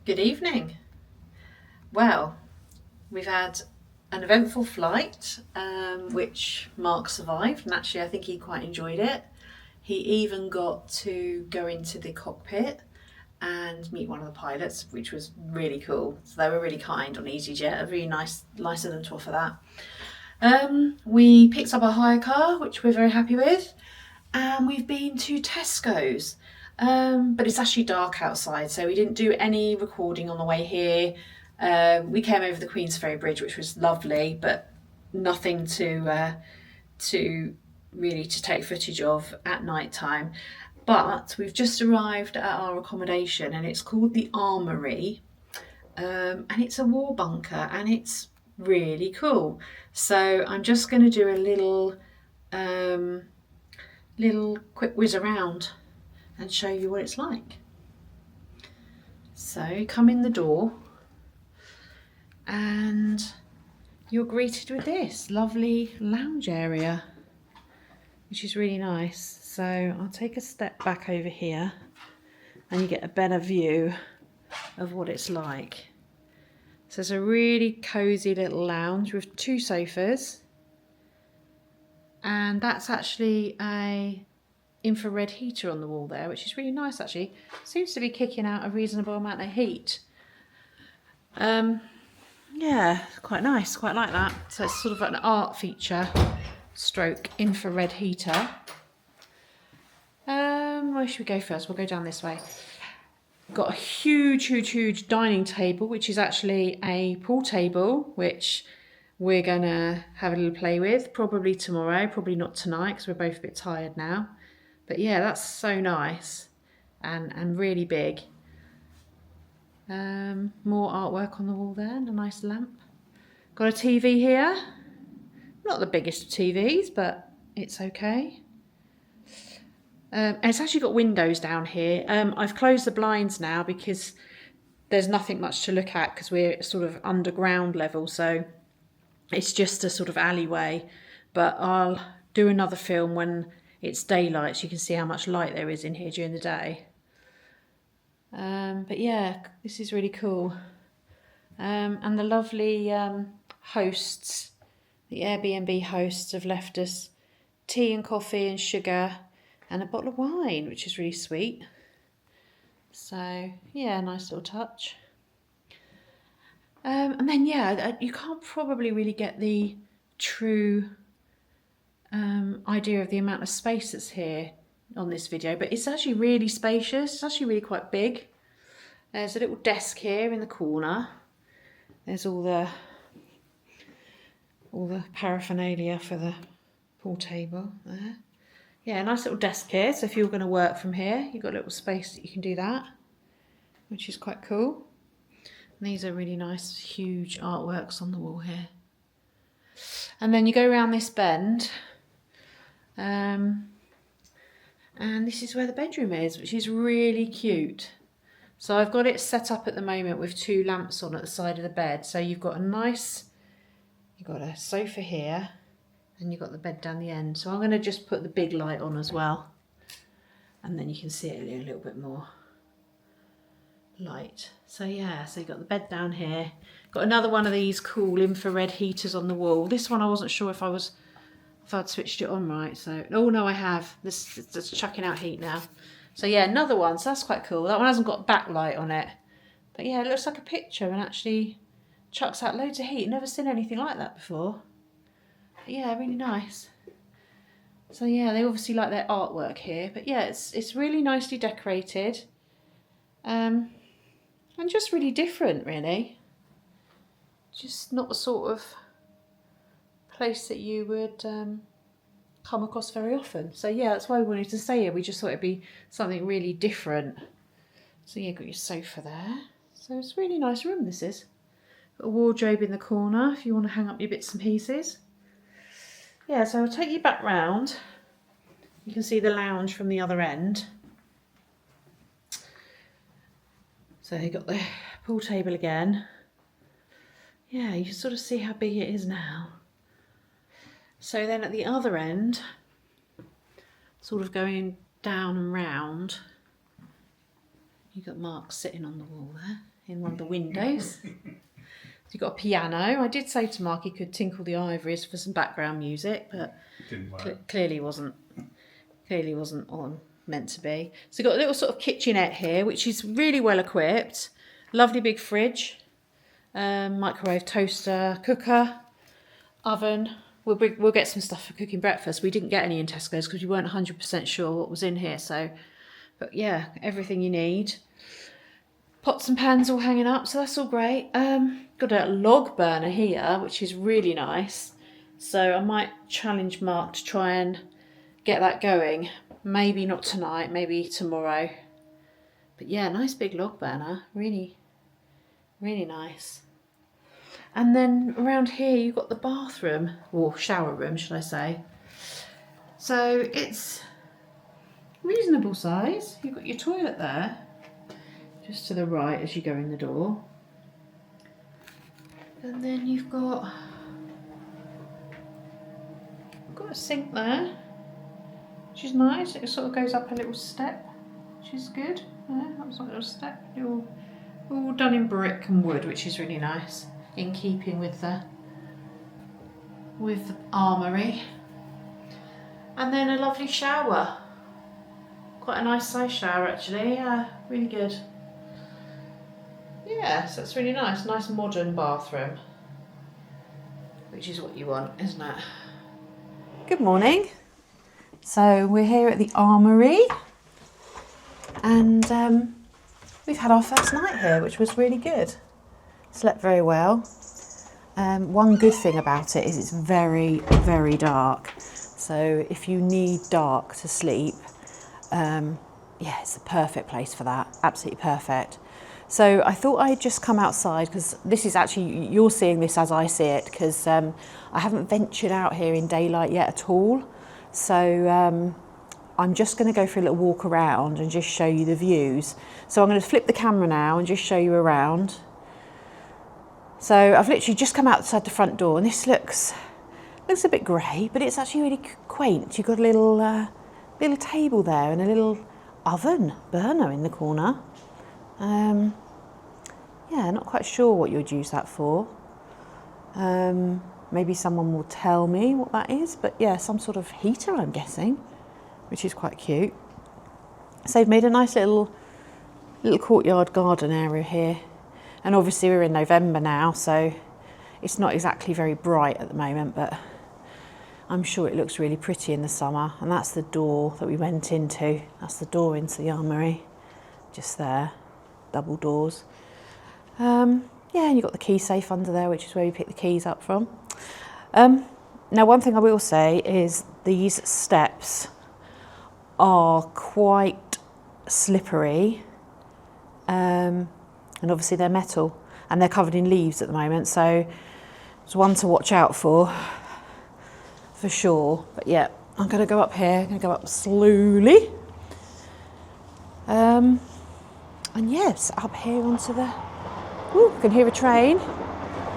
Good evening. Well, we've had an eventful flight, which Mark survived, and actually I think he quite enjoyed it. He even got to go into the cockpit and meet one of the pilots, which was really cool. So they were really kind on EasyJet, really nice of them to offer that. We picked up a hire car, which we're very happy with, and we've been to Tesco's. But it's actually dark outside, so we didn't do any recording on the way here. We came over the Queensferry Bridge, which was lovely, but nothing to really to take footage of at night time. But we've just arrived at our accommodation, and it's called the Armoury, and it's a war bunker, and it's really cool. So I'm just going to do a little quick whiz around and show you what it's like. So come in the door and you're greeted with this lovely lounge area, which is really nice. So I'll take a step back over here and you get a better view of what it's like. So it's a really cozy little lounge with 2 sofas, and that's actually a infrared heater on the wall there, which is really nice actually. Seems to be kicking out a reasonable amount of heat. Yeah, quite nice, quite like that. So it's sort of an art feature stroke infrared heater. Where should we go first? We'll go down this way. Got a huge dining table, which is actually a pool table, which we're gonna have a little play with, probably tomorrow, probably not tonight because we're both a bit tired now. But yeah, that's so nice and really big. More artwork on the wall there and a nice lamp. Got a TV here. Not the biggest of TVs, but it's okay. And it's actually got windows down here. I've closed the blinds now because there's nothing much to look at because we're sort of underground level, so it's just a sort of alleyway. But I'll do another film when it's daylight so you can see how much light there is in here during the day. But yeah, this is really cool. And the lovely hosts, the Airbnb hosts, have left us tea and coffee and sugar and a bottle of wine, which is really sweet. So yeah, nice little touch. And then yeah, you can't probably really get the true idea of the amount of space that's here on this video, but it's actually really spacious. It's actually really quite big. There's a little desk here in the corner. There's all the paraphernalia for the pool table there. Yeah, nice little desk here. So if you're going to work from here, you've got a little space that you can do that, which is quite cool. And these are really nice, huge artworks on the wall here. And then you go around this bend, and this is where the bedroom is, which is really cute. So I've got it set up at the moment with 2 lamps on at the side of the bed. So you've got a sofa here and you've got the bed down the end. So I'm going to just put the big light on as well. And then you can see it a little bit more light. So yeah, so you've got the bed down here. Got another one of these cool infrared heaters on the wall. This one I wasn't sure if I'd switched it on right. So, oh no, I have. This is chucking out heat now. So yeah, another one, so that's quite cool. That one hasn't got backlight on it. But yeah, it looks like a picture and actually chucks out loads of heat. Never seen anything like that before. But yeah, really nice. So yeah, they obviously like their artwork here. But yeah, it's really nicely decorated. And just really different, really. Just not the sort of place that you would come across very often. So yeah, that's why we wanted to stay here. We just thought it'd be something really different. So yeah, got your sofa there. So it's a really nice room, this is. Got a wardrobe in the corner if you want to hang up your bits and pieces. Yeah, so I'll take you back round. You can see the lounge from the other end. So you've got the pool table again. Yeah, you can sort of see how big it is now. So then at the other end, sort of going down and round, you've got Mark sitting on the wall there. in one of the windows. So you've got a piano. I did say to Mark he could tinkle the ivories for some background music, but clearly wasn't meant to be. So you've got a little sort of kitchenette here, which is really well equipped. Lovely big fridge, microwave, toaster, cooker, oven. We'll get some stuff for cooking breakfast. We didn't get any in Tesco's because we weren't 100% sure what was in here. So, but yeah, everything you need. Pots and pans all hanging up, so that's all great. Got a log burner here, which is really nice. So I might challenge Mark to try and get that going. Maybe not tonight, maybe tomorrow. But yeah, nice big log burner. Really, really nice. And then around here you've got the bathroom, or shower room, should I say. So it's reasonable size. You've got your toilet there, just to the right as you go in the door. And then you've got a sink there, which is nice. It sort of goes up a little step, which is good. Yeah, that's a little step. All done in brick and wood, which is really nice, in keeping with the armoury. And then a lovely shower. Quite a nice size shower actually. Yeah, really good. Yeah, so it's really nice. Nice modern bathroom, which is what you want, isn't it? Good morning. So we're here at the Armoury, and we've had our first night here, which was really good. Slept very well. One good thing about it is it's very, very dark. So if you need dark to sleep, yeah, it's the perfect place for that. Absolutely perfect. So I thought I'd just come outside, because this is actually, you're seeing this as I see it, because I haven't ventured out here in daylight yet at all. So I'm just going to go for a little walk around and just show you the views. So I'm going to flip the camera now and just show you around. So I've literally just come outside the front door, and this looks a bit grey, but it's actually really quaint. You've got a little table there and a little oven burner in the corner. Yeah, not quite sure what you'd use that for. Maybe someone will tell me what that is, but yeah, some sort of heater, I'm guessing, which is quite cute. So they've made a nice little courtyard garden area here. And obviously we're in November now, so it's not exactly very bright at the moment, but I'm sure it looks really pretty in the summer. And that's the door that we went into. That's the door into the Armoury, just there, double doors. Yeah, and you've got the key safe under there, which is where we pick the keys up from. Now, one thing I will say is these steps are quite slippery, and obviously they're metal, and they're covered in leaves at the moment, so it's one to watch out for sure. But yeah, I'm going to go up here. I'm going to go up slowly, and yes, up here onto the. Ooh, I can hear a train.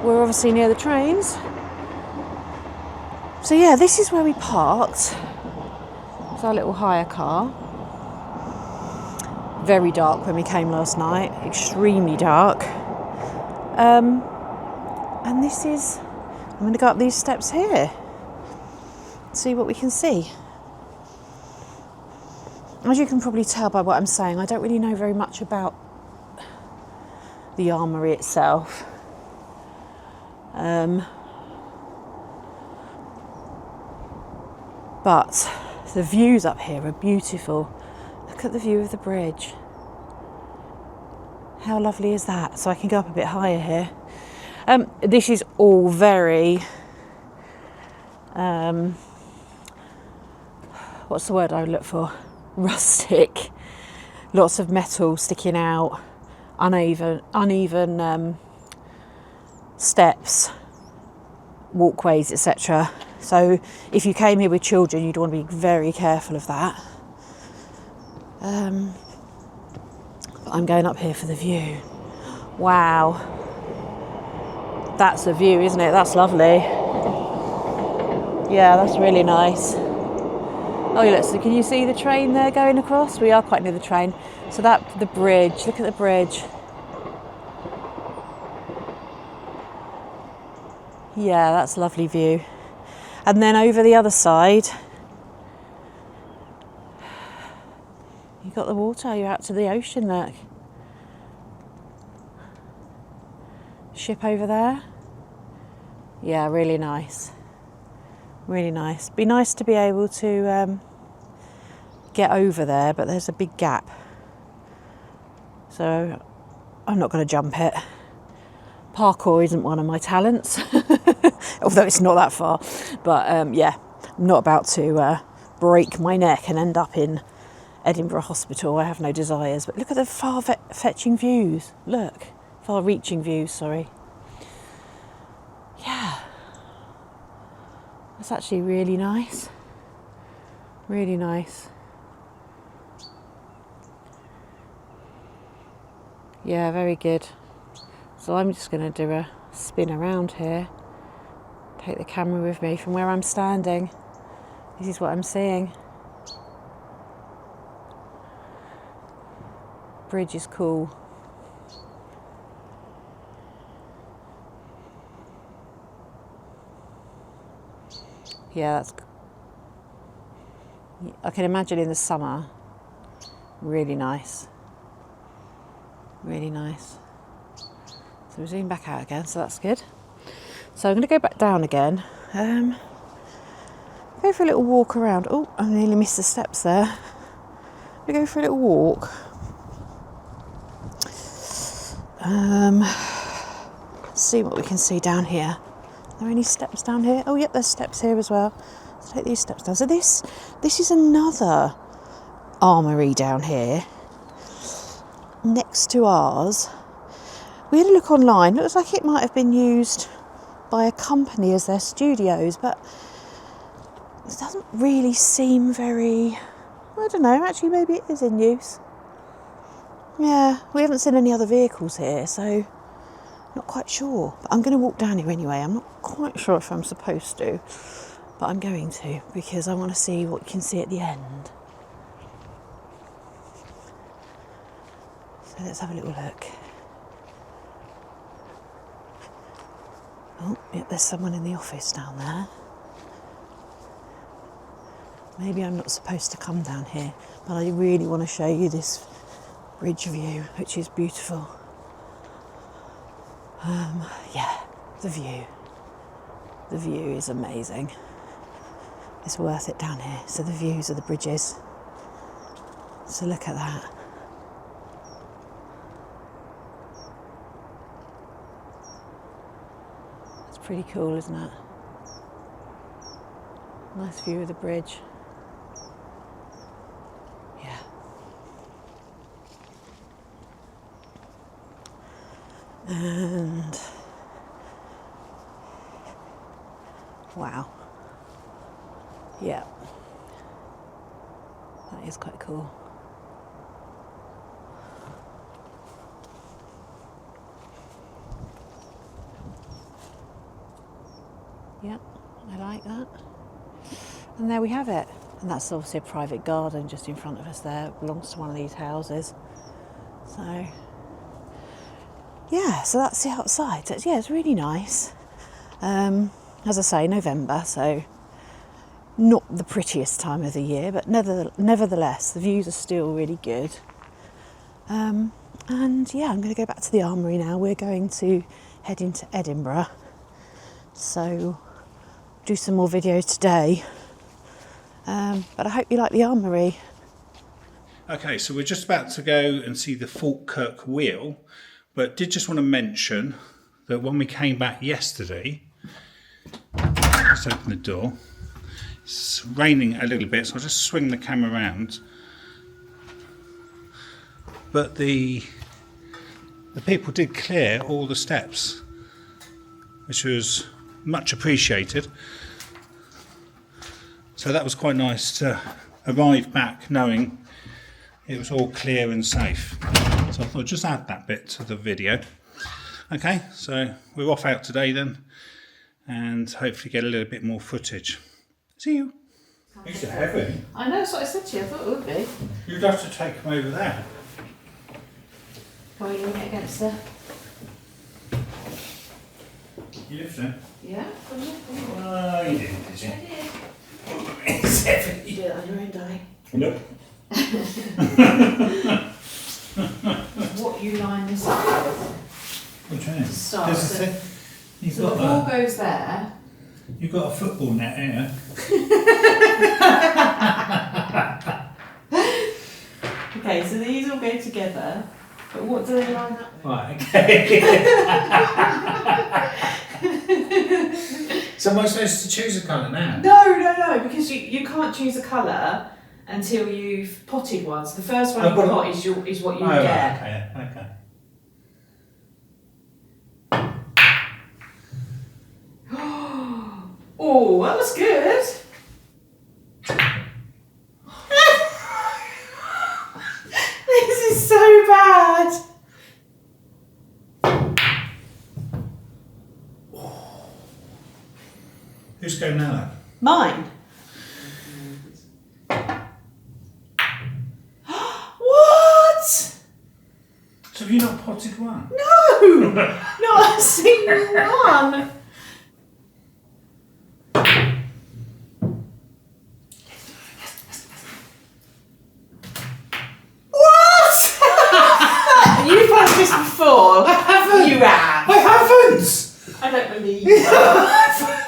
We're obviously near the trains. So yeah, this is where we parked. It's our little hire car. Very dark when we came last night, extremely dark. And this is, I'm going to go up these steps here, see what we can see. As you can probably tell by what I'm saying, I don't really know very much about the Armoury itself. But the views up here are beautiful. Look at the view of the bridge. How lovely is that? So I can go up a bit higher here. This is all very, what's the word I would look for? Rustic. Lots of metal sticking out. Uneven steps, walkways, etc. So if you came here with children, you'd want to be very careful of that. But I'm going up here for the view. Wow, that's a view, isn't it? That's lovely. Yeah, that's really nice. Oh, look, so can you see the train there going across? We are quite near the train. So that, the bridge, look at the bridge. Yeah, that's a lovely view. And then over the other side, you've got the water, you're out to the ocean, look. Ship over there. Yeah, really nice. Really nice. Be nice to be able to get over there, but there's a big gap. So I'm not going to jump it. Parkour isn't one of my talents, although it's not that far. But yeah, I'm not about to break my neck and end up in Edinburgh Hospital. I have no desires. But look at the far-fetching views. Look, far-reaching views, sorry. Yeah, that's actually really nice. Really nice. Yeah, very good. So I'm just going to do a spin around here. Take the camera with me from where I'm standing. This is what I'm seeing. Bridge is cool. Yeah, that's. I can imagine in the summer. Really nice. Really nice. So we're zooming back out again, so that's good. So I'm going to go back down again. Go for a little walk around. Oh, I nearly missed the steps there. I'm going to go for a little walk. See what we can see down here. Are there any steps down here? Oh, yep, there's steps here as well. Let's take these steps down. So this is another armoury down here, next to ours. We had a look online. It looks like it might have been used by a company as their studios, but it doesn't really seem very. I don't know. Actually, maybe it is in use. Yeah, we haven't seen any other vehicles here, so not quite sure. But I'm going to walk down here anyway. I'm not quite sure if I'm supposed to, but I'm going to because I want to see what you can see at the end. So let's have a little look. Oh, yep, there's someone in the office down there. Maybe I'm not supposed to come down here, but I really want to show you this bridge view, which is beautiful. Yeah, the view. The view is amazing. It's worth it down here. So the views of the bridges. So look at that. It's pretty cool, isn't it? Nice view of the bridge. Yeah. And wow. Yeah. That is quite cool. Yeah, I like that. And there we have it. And that's obviously a private garden just in front of us there. It belongs to one of these houses. So, yeah, so that's the outside. So, yeah, it's really nice. As I say, November, so not the prettiest time of the year, but nevertheless, the views are still really good. And yeah, I'm going to go back to the Armoury now. We're going to head into Edinburgh. So, do some more videos today. But I hope you like the Armoury. Okay, so we're just about to go and see the Falkirk Wheel, but did just want to mention that when we came back yesterday, let's open the door. It's raining a little bit, so I'll just swing the camera around. But the people did clear all the steps, which was much appreciated. So that was quite nice to arrive back knowing it was all clear and safe. So I thought I'd just add that bit to the video. Okay, so we're off out today then, and hopefully get a little bit more footage. See you. These are heavy. I know, that's what I said to you. I thought it would be. You'd have to take them over there. Can we lean it against the... You lift it? Yeah, come here. Oh, you didn't, did you? I did. It's heavy. You do it on your own, darling. Nope. What you line this up with. Which one is? Start. There's a thing. So the ball goes there. You've got a football net here. Okay, so these all go together. But what do they line up with? Right, okay. So am I supposed to choose a colour now? No, because you can't choose a colour until you've potted one. So the first one you pot is what you get. Right, okay. Oh, that was good. This is so bad. Who's going now then? Mine. What? So have you not potted one? No, not a single one. What? You've had this before. I haven't. You have. I haven't. I don't believe you. I haven't.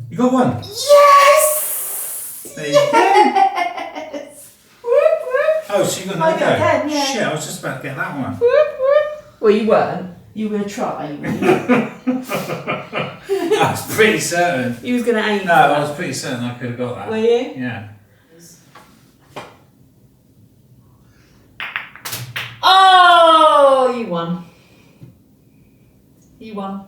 You got one? Yes! There you go. Yes! Whoop, whoop. Oh, so you got I another got go? 10, yeah. Shit, I was just about to get that one. Whoop, whoop. Well, you weren't. You were going to try. I was pretty certain. You was going to aim. No, I was pretty certain I could have got that. Were you? Yeah. Oh, you won. You won.